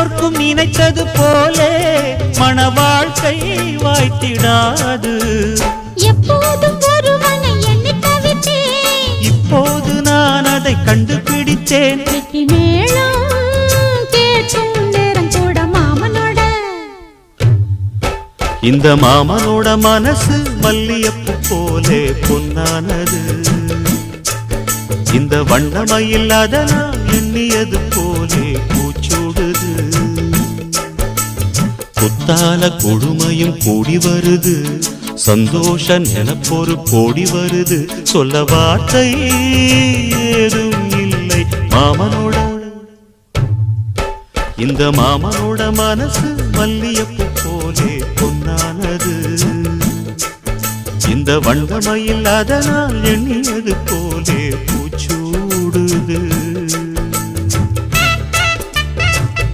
எல்லோர்க்கும் நினைத்தது போலே மன வாழ்க்கை வாய்த்திடாது. எப்போதும் ஒருவனை எண்ணி தவித்தேன், இப்போது நான் அதை கண்டுபிடித்தேன். இந்த மாமனோட மனசு மல்லியப்பு போலே பொன்னானது. இந்த வண்ணமயில் அதனால் எண்ணியது போலே பூச்சூடுது. புத்தால கொடுமையும் கூடி வருது, சந்தோஷ நினைப்பொரு கோடி வருது. சொல்ல வார்த்தை ஏதும் இல்லை மாமனோட. இந்த மாமனோட மனசு மல்லியப்பு போலே பொன்னானது. இந்த வண்ணமயில் அதனால் எண்ணியது போலே பூச்சூடுது.